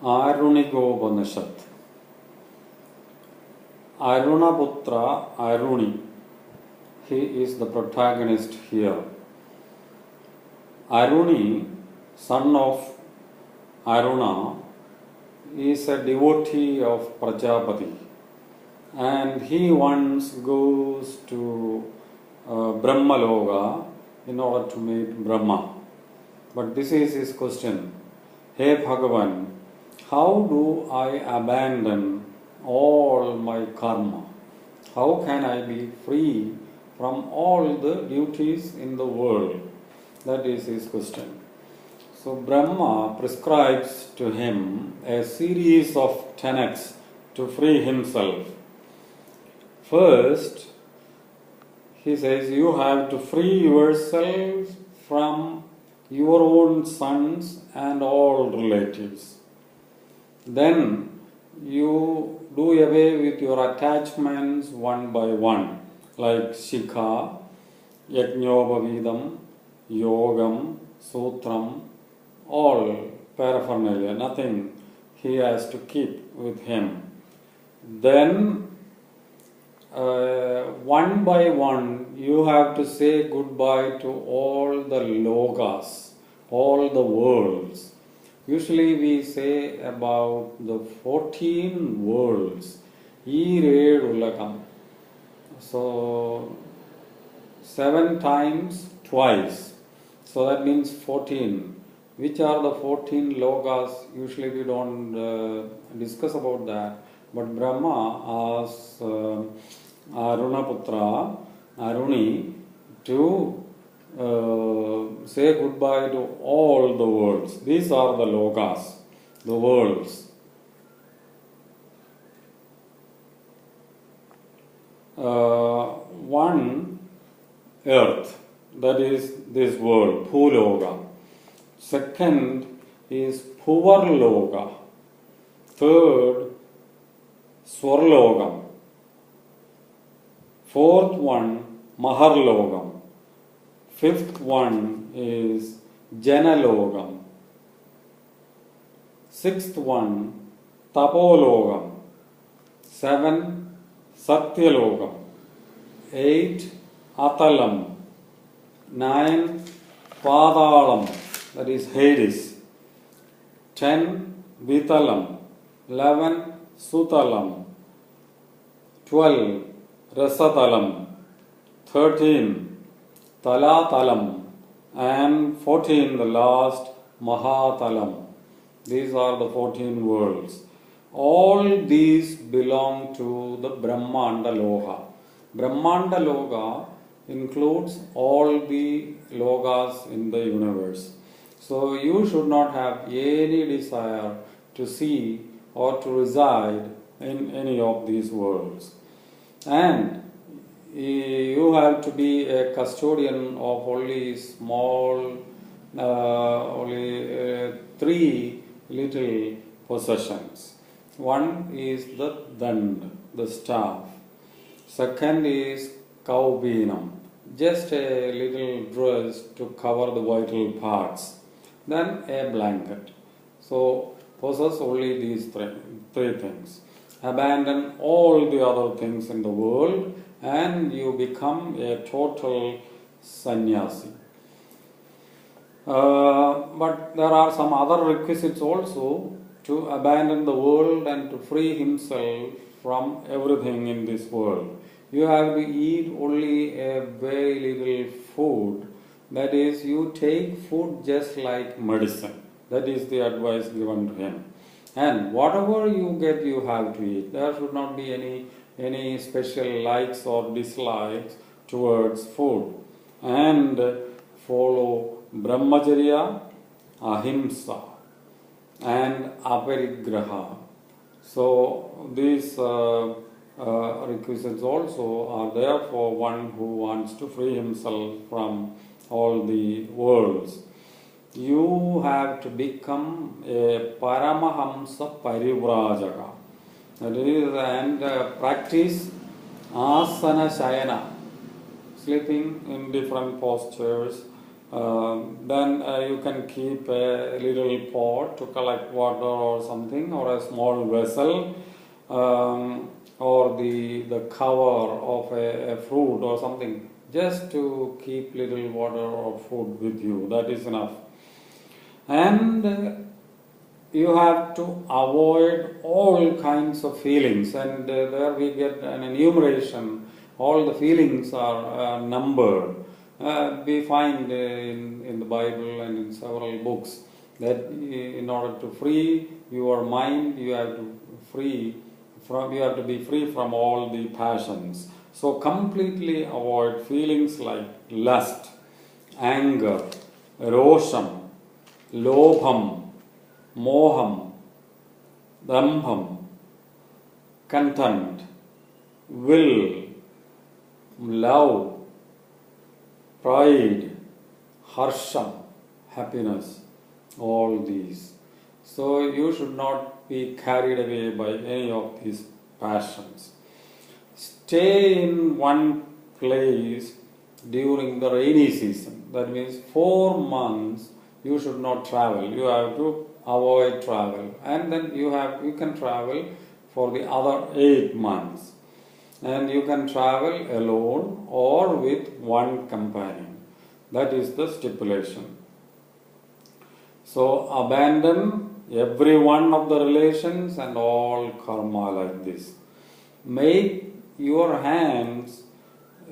Arunigopanishad. Arunaputra Aruni. He is the protagonist here. Aruni, son of Aruna, is a devotee of Prajapati, and he once goes to Brahmaloka in order to meet Brahma. But this is his question: Hey Bhagavan, how do I abandon all my karma? How can I be free from all the duties in the world? That is his question. So Brahma prescribes to him a series of tenets to free himself. First, he says you have to free yourself from your own sons and all relatives. Then you do away with your attachments one by one, like Shikha, Yajñopavidam, Yogam, Sutram, all paraphernalia, nothing he has to keep with him. Then one by one you have to say goodbye to all the lokas, all the worlds. Usually we say about the 14 worlds. Ee ulakam. So 7 times twice. So that means 14. Which are the 14 lokas? Usually we don't discuss about that. But Brahma asks Arunaputra, Aruni, to say goodbye to all the worlds. These are the lokas, the worlds. One, earth, that is this world, Bhuloka. Second is Bhuvarloka. Third, Swarlokam. Fourth one, Maharlokam. Fifth one is Janalokam. Sixth one, Tapolokam. 7, Satyalokam. 8, Atalam. 9, Padalam, that is Hades. 10, Vitalam. 11, Sutalam. 12, Rasatalam. 13, Talatalam, and 14, the last, Mahatalam. These are the 14 worlds. All these belong to the Brahmanda Loka. Brahmanda Loka includes all the lokas in the universe. So you should not have any desire to see or to reside in any of these worlds. And you have to be a custodian of only small, only 3 little possessions. One is the dand, the staff. Second is kaubinam, just a little dress to cover the vital parts. Then a blanket. So possess only these three things. Abandon all the other things in the world and you become a total sannyasi. But there are some other requisites also to abandon the world and to free himself from everything in this world. You have to eat only a very little food. That is, you take food just like medicine. That is the advice given to him. And whatever you get, you have to eat. There should not be any special likes or dislikes towards food. And follow Brahmacharya, Ahimsa, and Aparigraha. So these requisites also are there for one who wants to free himself from all the worlds. You have to become a Paramahamsa Parivrajaka. That is, and practice asana shayana, sleeping in different postures, Then you can keep a little pot to collect water or something, or a small vessel, or the cover of a fruit or something, just to keep little water or food with you. That is enough. And you have to avoid all kinds of feelings, and there we get an enumeration. All the feelings are numbered. We find in the Bible and in several books that in order to free your mind, you have to be free from all the passions. So completely avoid feelings like lust, anger, rosham, lobham, moham, dambham, content, will, love, pride, harsham, happiness, all these. So you should not be carried away by any of these passions. Stay in one place during the rainy season. That means 4 months you should not travel. You have to avoid travel. And then you can travel for the other 8 months. And you can travel alone or with one companion. That is the stipulation. So abandon every one of the relations and all karma like this. Make your hands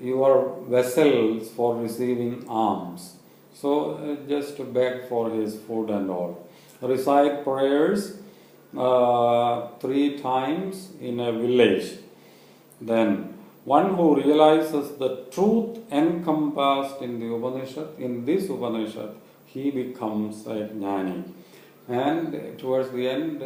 your vessels for receiving alms. So just to beg for his food and all. Recite prayers 3 times in a village. Then one who realizes the truth encompassed in the Upanishad, in this Upanishad, he becomes a jnani. And towards the end,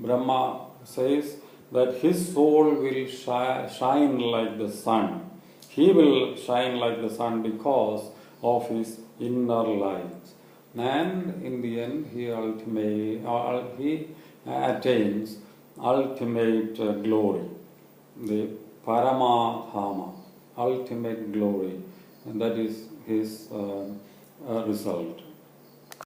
Brahma says that his soul will shine like the sun. He will shine like the sun because of his inner light. And in the end, he attains ultimate glory, the Paramadhama, ultimate glory, and that is his result.